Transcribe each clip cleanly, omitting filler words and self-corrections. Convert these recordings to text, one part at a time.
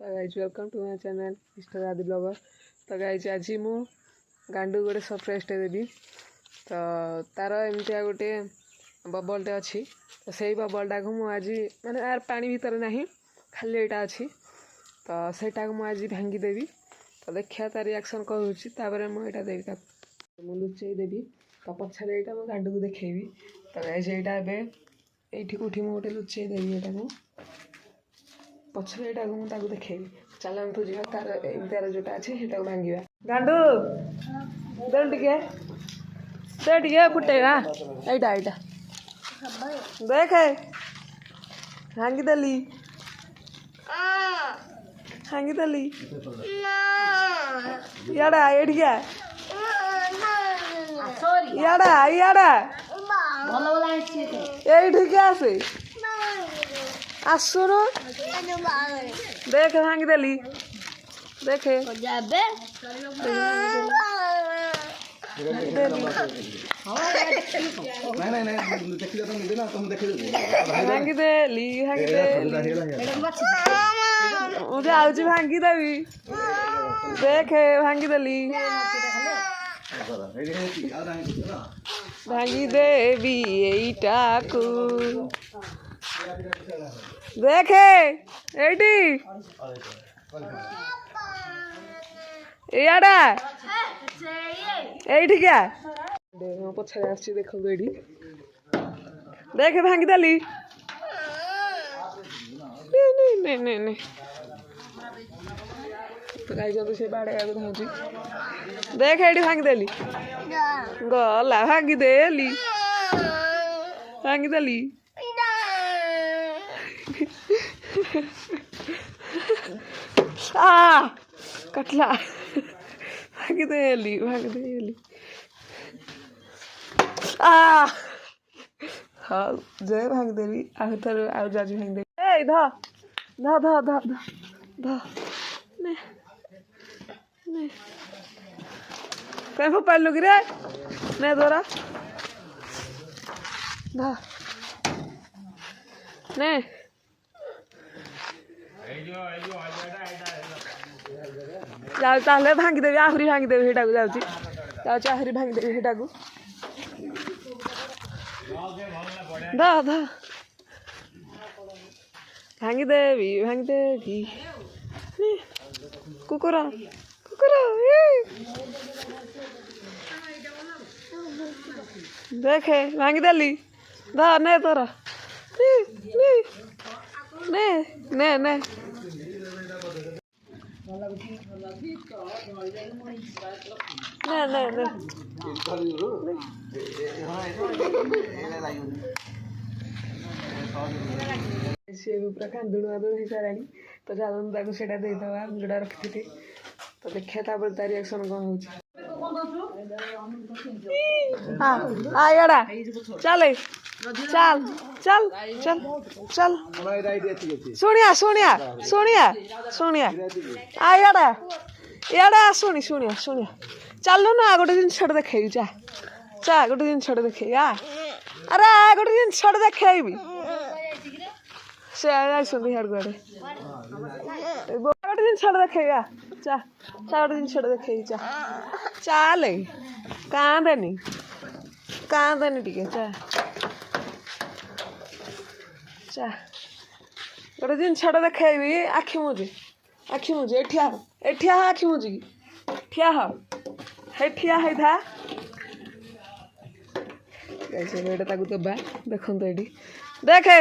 तो guys welcome to my channel mister Aadi blogger. तो guys आज मु गांडू गोटे सरप्राइज टे देवी। तो तार एमती गोटे बबलटे अच्छी तो से बबलटा को मुझे माने यार पानी भितर ना खाली यहाँ अच्छी तो सेटा को मुझे भांगीदेवी। तो देखा तार रिएक्शन कौन होपर मुझे देवी मुझे लुचई देवी। तो पछारे यहाँ मुझे गांडू को देखी। तो गाइज यहाँ एठी कौटी मुझे लुचई देवी यहाँ पछरे यहाँ मुझे देखेबी। चल हम तो जा तार तार जोटा अच्छे से भांगा गांडू दे टे फुटेगा यहाँ यहाँ देख भांगीदेली भांगीदेली याड़ा एठिया याड़ा याड़ा ये आसे आसुन देख भांगीदेली देखे भांगीदेली मुझे आउची भांगीदेवी देखे भांगीदेली भांगीदेवी एईटा को देखे एटी याड़ा एठी क्या पछाड़े आस देख ये देखे भांगीदेली नहीं तो गाई जब से बाड़े धाची देख ये भांगीदेली गला भांगीदेली भांगीदेली कटला भांगीदेली भांगीदेली हाँ जय भांगीदेवी आउ थर आउ जाजी भांगीदेवी ए ध ध ध ध ध ध ने ने कहीं फोपाड़ कि रे ने दोरा ध ने जाऊ भांगीदेवी आहरी भांगीदेवी सेटा जाऊँगी आहरी भांगीदेवी सेटा ध ध भांगीदेवी भांगीदेवी कुकुर कुकुर देखे भांगीदेली ध ने तोरा ने ने ने पूरा कांदुड़ वादुड़ हो सारा तो चलता से देदवा जोड़ा रखी थी। तो देखा तार रिएक्शन कौन हो याड़ा चल चल चल चल चल शुणिया शुणिया शुणिया शुणिया याड़ा याड़ा शुणी शुणिया शुणिया चल ना गोटे जिन देखे चा चा गोटे जिन देखे अरे गोटे जिन देखेबी से हियाड़ गुआड़े गोटे जिन देखे चा चा गोटे जिन देखे चा चल कांदेनी कांदेनी टिके चा चा गोटे जिन देखेबी आखि मुझे एठिया एठिया आखि मुझे ठिया हे ठिया है था बेटा दबा देखो तो ये देखे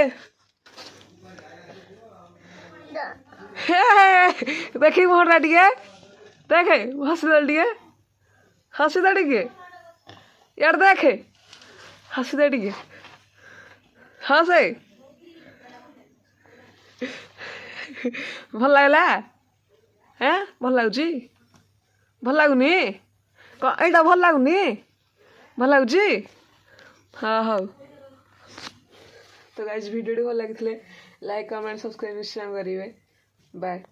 देखी मोहरा टे देखे हसीदे टे हसीदे टे यार देखे हसीदे टे हसे भल लगला हैं भल लगुच भल लगुनि यहाँ भल लगुनि भल लगुच हाँ हाँ। तो गाइज वीडियो भल लगी लाइक कमेंट सब्सक्राइब निश्चय करेंगे। बाय।